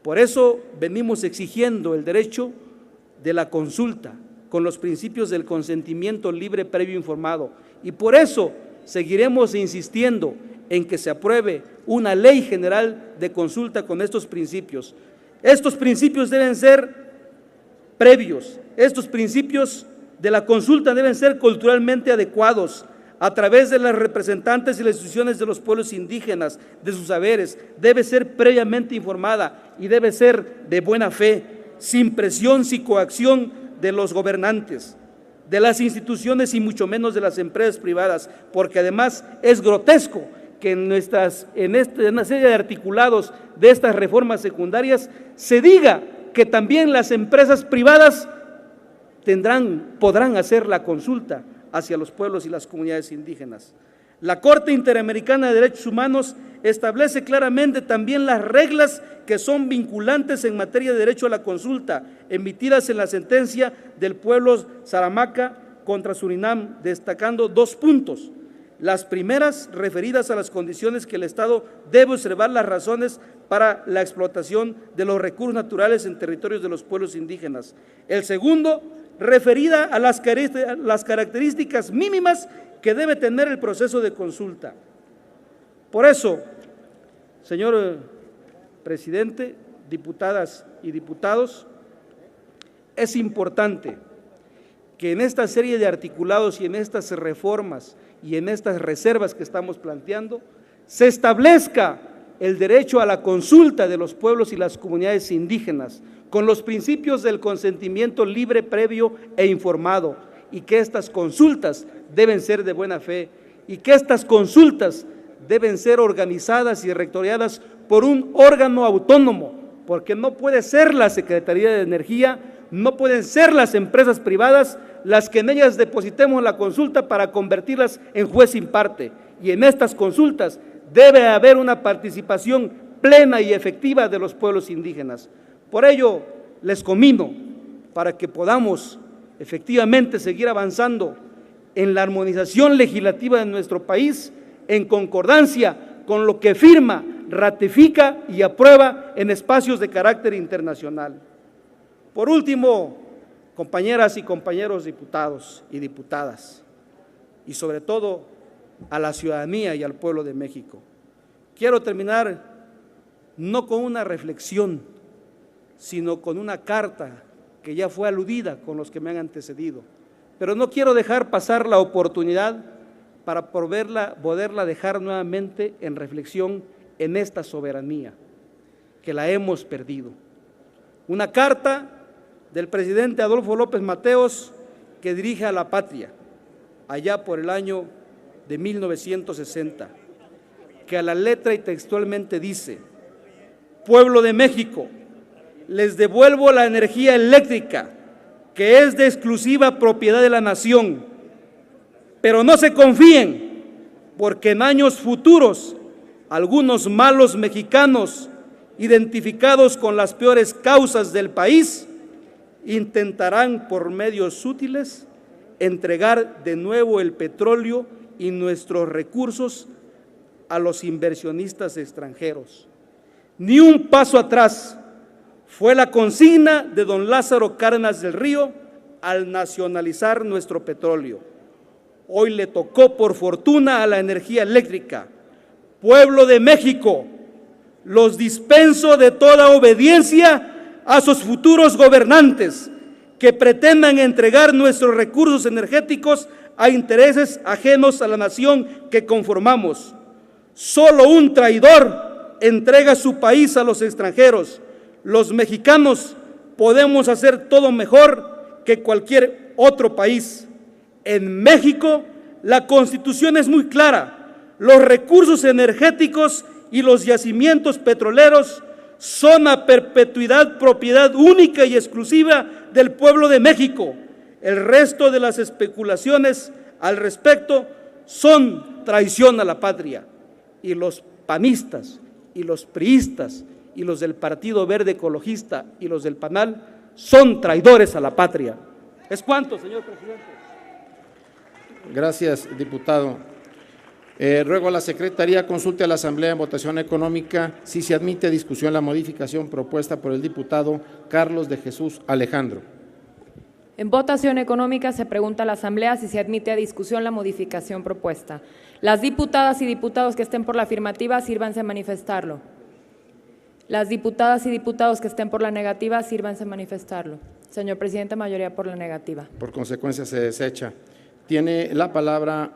Por eso venimos exigiendo el derecho de la consulta con los principios del consentimiento libre, previo, informado. Y por eso seguiremos insistiendo en que se apruebe una ley general de consulta con estos principios. Estos principios deben ser previos, estos principios de la consulta deben ser culturalmente adecuados a través de las representantes y las instituciones de los pueblos indígenas, de sus saberes, debe ser previamente informada y debe ser de buena fe, sin presión ni coacción de los gobernantes, de las instituciones y mucho menos de las empresas privadas, porque además es grotesco que en una serie de articulados de estas reformas secundarias se diga que también las empresas privadas podrán hacer la consulta hacia los pueblos y las comunidades indígenas. La Corte Interamericana de Derechos Humanos establece claramente también las reglas que son vinculantes en materia de derecho a la consulta, emitidas en la sentencia del pueblo Saramaca contra Surinam, destacando 2 puntos. Las primeras referidas a las condiciones que el Estado debe observar las razones para la explotación de los recursos naturales en territorios de los pueblos indígenas. El segundo, referida a las características mínimas que debe tener el proceso de consulta. Por eso, señor presidente, diputadas y diputados, es importante que en esta serie de articulados y en estas reformas y en estas reservas que estamos planteando, se establezca el derecho a la consulta de los pueblos y las comunidades indígenas, con los principios del consentimiento libre, previo e informado, y que estas consultas deben ser de buena fe, y que estas consultas deben ser organizadas y rectoriadas por un órgano autónomo, porque no puede ser la Secretaría de Energía, no pueden ser las empresas privadas las que en ellas depositemos la consulta para convertirlas en juez sin parte. Y en estas consultas debe haber una participación plena y efectiva de los pueblos indígenas. Por ello, les conmino para que podamos efectivamente seguir avanzando en la armonización legislativa de nuestro país, en concordancia con lo que firma, ratifica y aprueba en espacios de carácter internacional. Por último, compañeras y compañeros diputados y diputadas, y sobre todo a la ciudadanía y al pueblo de México, quiero terminar no con una reflexión, sino con una carta que ya fue aludida con los que me han antecedido, pero no quiero dejar pasar la oportunidad para poderla dejar nuevamente en reflexión en esta soberanía, que la hemos perdido. Una carta del presidente Adolfo López Mateos que dirige a la patria, allá por el año de 1960, que a la letra y textualmente dice: pueblo de México, les devuelvo la energía eléctrica que es de exclusiva propiedad de la nación, pero no se confíen, porque en años futuros algunos malos mexicanos identificados con las peores causas del país intentarán por medios sutiles entregar de nuevo el petróleo y nuestros recursos a los inversionistas extranjeros. Ni un paso atrás fue la consigna de don Lázaro Cárdenas del Río al nacionalizar nuestro petróleo. Hoy le tocó por fortuna a la energía eléctrica. Pueblo de México, los dispenso de toda obediencia a sus futuros gobernantes que pretendan entregar nuestros recursos energéticos a intereses ajenos a la nación que conformamos. Solo un traidor entrega su país a los extranjeros. Los mexicanos podemos hacer todo mejor que cualquier otro país. En México, la Constitución es muy clara. Los recursos energéticos y los yacimientos petroleros son a perpetuidad propiedad única y exclusiva del pueblo de México. El resto de las especulaciones al respecto son traición a la patria. Y los panistas y los priistas y los del Partido Verde Ecologista y los del PANAL son traidores a la patria. ¿Es cuánto, señor presidente? Gracias, diputado. Ruego a la Secretaría consulte a la Asamblea en votación económica si se admite a discusión la modificación propuesta por el diputado Carlos de Jesús Alejandro. En votación económica se pregunta a la Asamblea si se admite a discusión la modificación propuesta. Las diputadas y diputados que estén por la afirmativa, sírvanse a manifestarlo. Las diputadas y diputados que estén por la negativa, sírvanse a manifestarlo. Señor presidente, mayoría por la negativa. Por consecuencia, se desecha. Tiene la palabra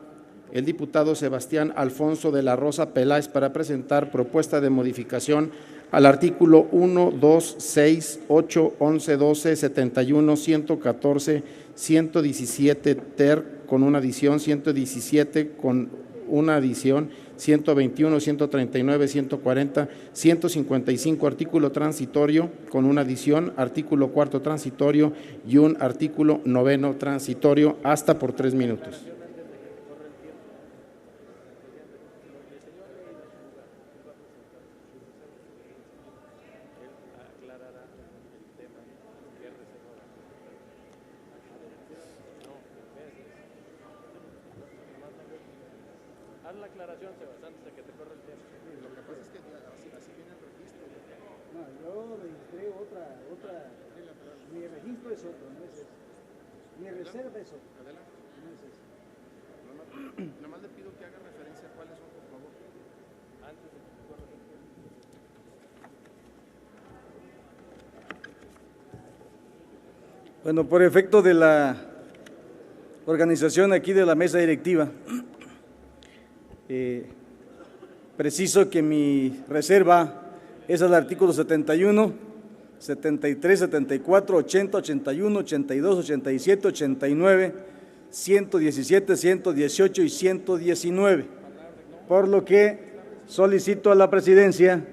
el diputado Sebastián Alfonso de la Rosa Peláez para presentar propuesta de modificación al artículo 1, 2, 6, 8, 11, 12, 71, 114, 117 ter con una adición, 117 con una adición, 121, 139, 140, 155 artículo transitorio con una adición, artículo 4 transitorio y un artículo 9 transitorio hasta por 3 minutos. Haz la aclaración, Sebas, antes de que te corra el tiempo. Lo que pasa es que así viene el registro. No, yo registré otra. Mi registro es otro, no es ese. Mi reserva es otro. Adelante. No es ese. Nada más le pido que haga referencia a cuáles son, por favor. Antes de que te corra el tiempo. Bueno, por efecto de la organización aquí de la mesa directiva, preciso que mi reserva es al artículo 71, 73, 74, 80, 81, 82, 87, 89, 117, 118 y 119, por lo que solicito a la presidencia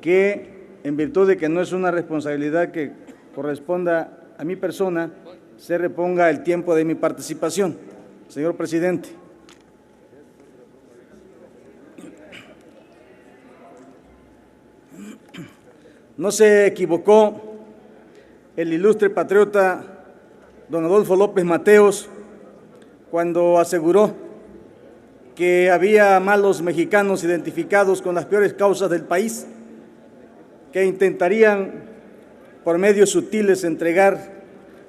que, en virtud de que no es una responsabilidad que corresponda a mi persona, se reponga el tiempo de mi participación. Señor presidente. No se equivocó el ilustre patriota don Adolfo López Mateos cuando aseguró que había malos mexicanos identificados con las peores causas del país, que intentarían por medios sutiles entregar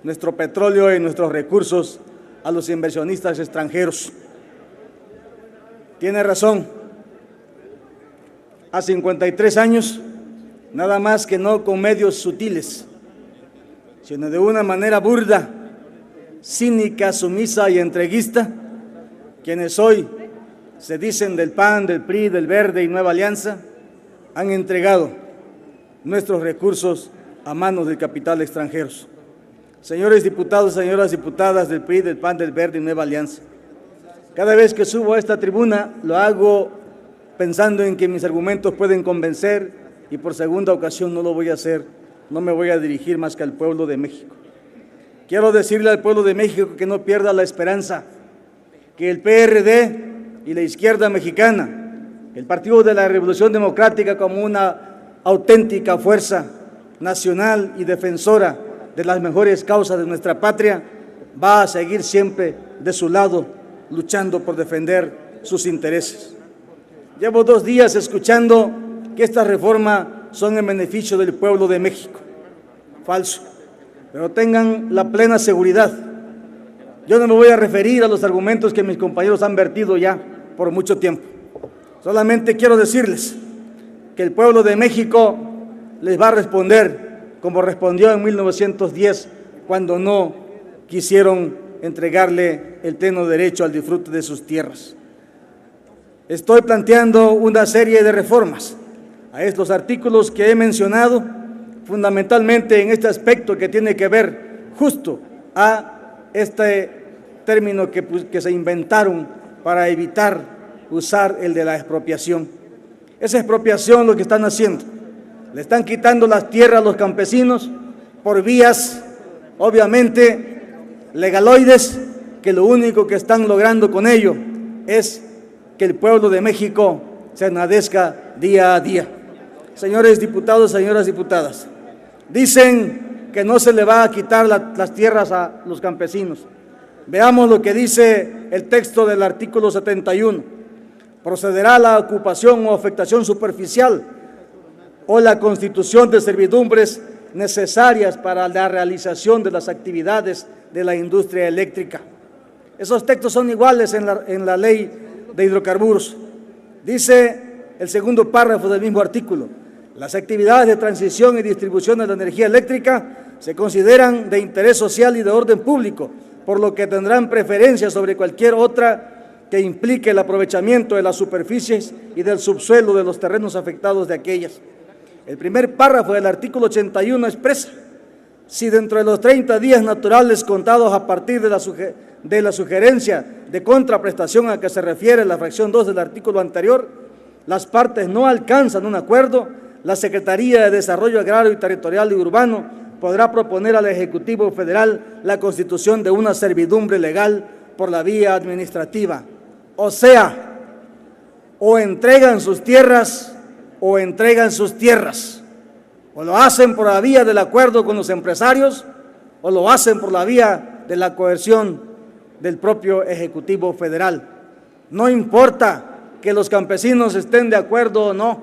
nuestro petróleo y nuestros recursos a los inversionistas extranjeros. Tiene razón. A 53 años, nada más que no con medios sutiles, sino de una manera burda, cínica, sumisa y entreguista, quienes hoy se dicen del PAN, del PRI, del Verde y Nueva Alianza, han entregado nuestros recursos a manos del capital extranjeros. Señores diputados, señoras diputadas del PRI, del PAN, del Verde y Nueva Alianza, cada vez que subo a esta tribuna lo hago pensando en que mis argumentos pueden convencer y por segunda ocasión no lo voy a hacer, no me voy a dirigir más que al pueblo de México. Quiero decirle al pueblo de México que no pierda la esperanza, que el PRD y la izquierda mexicana, el Partido de la Revolución Democrática como una auténtica fuerza nacional y defensora de las mejores causas de nuestra patria, va a seguir siempre de su lado, luchando por defender sus intereses. Llevo 2 días escuchando que estas reformas son en beneficio del pueblo de México. Falso. Pero tengan la plena seguridad. Yo no me voy a referir a los argumentos que mis compañeros han vertido ya por mucho tiempo. Solamente quiero decirles que el pueblo de México les va a responder como respondió en 1910, cuando no quisieron entregarle el pleno derecho al disfrute de sus tierras. Estoy planteando una serie de reformas a estos artículos que he mencionado, fundamentalmente en este aspecto que tiene que ver justo a este término que se inventaron para evitar usar el de la expropiación. Esa expropiación lo que están haciendo, le están quitando las tierras a los campesinos por vías, obviamente, legaloides, que lo único que están logrando con ello es que el pueblo de México se enardezca día a día. Señores diputados, señoras diputadas, dicen que no se le va a quitar las tierras a los campesinos. Veamos lo que dice el texto del artículo 71. Procederá la ocupación o afectación superficial o la constitución de servidumbres necesarias para la realización de las actividades de la industria eléctrica. Esos textos son iguales en la ley de hidrocarburos. Dice el segundo párrafo del mismo artículo: las actividades de transición y distribución de la energía eléctrica se consideran de interés social y de orden público, por lo que tendrán preferencia sobre cualquier otra que implique el aprovechamiento de las superficies y del subsuelo de los terrenos afectados de aquellas. El primer párrafo del artículo 81 expresa: si dentro de los 30 días naturales contados a partir de la sugerencia de contraprestación a que se refiere la fracción 2 del artículo anterior, las partes no alcanzan un acuerdo, la Secretaría de Desarrollo Agrario y Territorial y Urbano podrá proponer al Ejecutivo Federal la constitución de una servidumbre legal por la vía administrativa. O sea, o entregan sus tierras o entregan sus tierras. O lo hacen por la vía del acuerdo con los empresarios o lo hacen por la vía de la coerción del propio Ejecutivo Federal. No importa que los campesinos estén de acuerdo o no,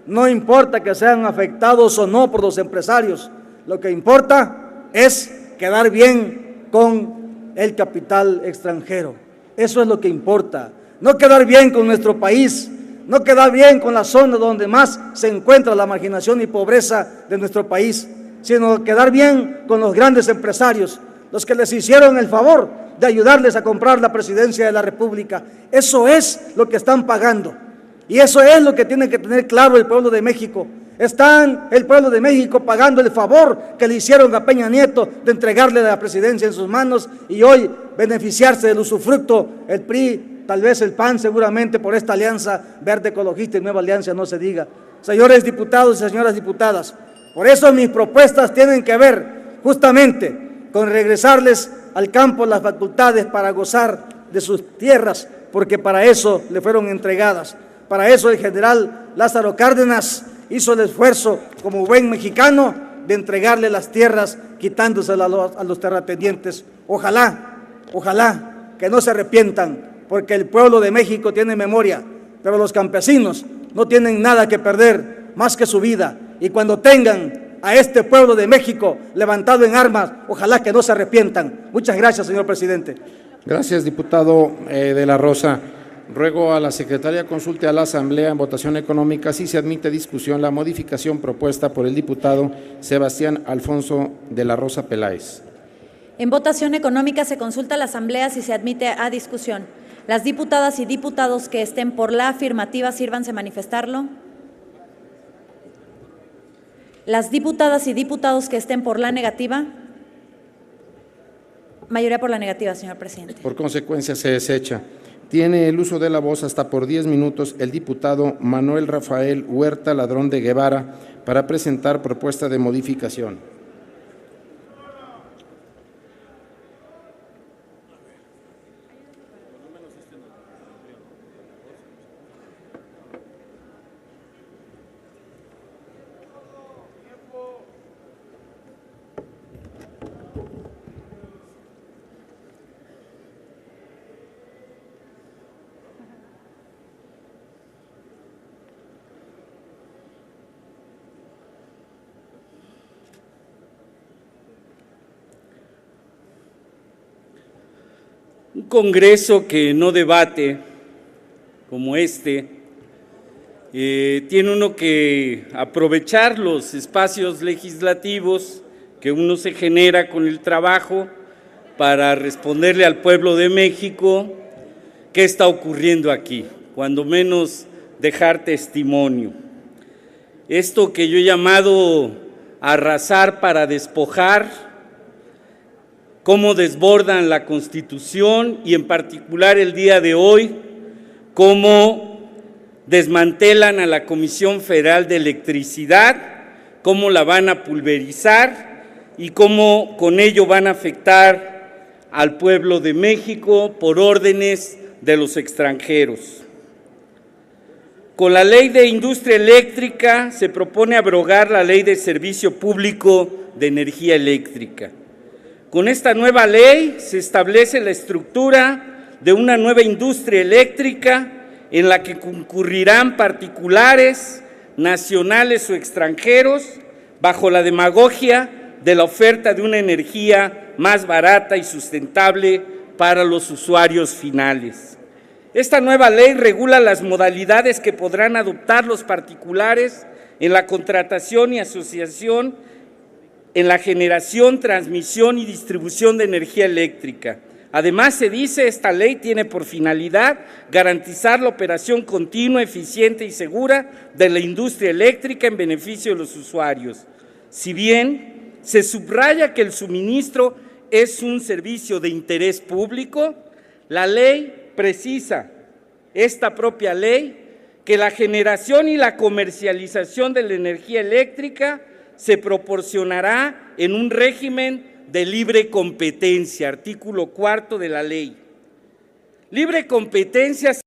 no importa que sean afectados o no por los empresarios, lo que importa es quedar bien con el capital extranjero. Eso es lo que importa, no quedar bien con nuestro país, no quedar bien con la zona donde más se encuentra la marginación y pobreza de nuestro país, sino quedar bien con los grandes empresarios, los que les hicieron el favor de ayudarles a comprar la presidencia de la República. Eso es lo que están pagando y eso es lo que tiene que tener claro el pueblo de México. Están el pueblo de México pagando el favor que le hicieron a Peña Nieto de entregarle la presidencia en sus manos y hoy beneficiarse del usufructo el PRI, tal vez el PAN seguramente por esta alianza verde ecologista y nueva alianza, no se diga. Señores diputados y señoras diputadas, por eso mis propuestas tienen que ver justamente con regresarles al campo las facultades para gozar de sus tierras, porque para eso le fueron entregadas. Para eso el general Lázaro Cárdenas hizo el esfuerzo, como buen mexicano, de entregarle las tierras, quitándoselas a los terratenientes. Ojalá que no se arrepientan, porque el pueblo de México tiene memoria, pero los campesinos no tienen nada que perder más que su vida. Y cuando tengan a este pueblo de México levantado en armas, ojalá que no se arrepientan. Muchas gracias, señor presidente. Gracias, diputado de la Rosa. Ruego a la Secretaría consulte a la Asamblea en votación económica si se admite discusión la modificación propuesta por el diputado Sebastián Alfonso de la Rosa Peláez. En votación económica se consulta a la Asamblea si se admite a discusión. Las diputadas y diputados que estén por la afirmativa, sírvanse manifestarlo. Las diputadas y diputados que estén por la negativa. Mayoría por la negativa, señor presidente. Por consecuencia, se desecha. Tiene el uso de la voz hasta por 10 minutos el diputado Manuel Rafael Huerta Ladrón de Guevara para presentar propuesta de modificación. Un Congreso que no debate como este, tiene uno que aprovechar los espacios legislativos que uno se genera con el trabajo para responderle al pueblo de México qué está ocurriendo aquí, cuando menos dejar testimonio. Esto que yo he llamado arrasar para despojar, cómo desbordan la Constitución y en particular el día de hoy, cómo desmantelan a la Comisión Federal de Electricidad, cómo la van a pulverizar y cómo con ello van a afectar al pueblo de México por órdenes de los extranjeros. Con la Ley de Industria Eléctrica se propone abrogar la Ley de Servicio Público de Energía Eléctrica. Con esta nueva ley se establece la estructura de una nueva industria eléctrica en la que concurrirán particulares, nacionales o extranjeros, bajo la demagogia de la oferta de una energía más barata y sustentable para los usuarios finales. Esta nueva ley regula las modalidades que podrán adoptar los particulares en la contratación y asociación en la generación, transmisión y distribución de energía eléctrica. Además, se dice, esta ley tiene por finalidad garantizar la operación continua, eficiente y segura de la industria eléctrica en beneficio de los usuarios. Si bien se subraya que el suministro es un servicio de interés público, la ley precisa, esta propia ley, que la generación y la comercialización de la energía eléctrica se proporcionará en un régimen de libre competencia, artículo 4 de la ley. Libre competencia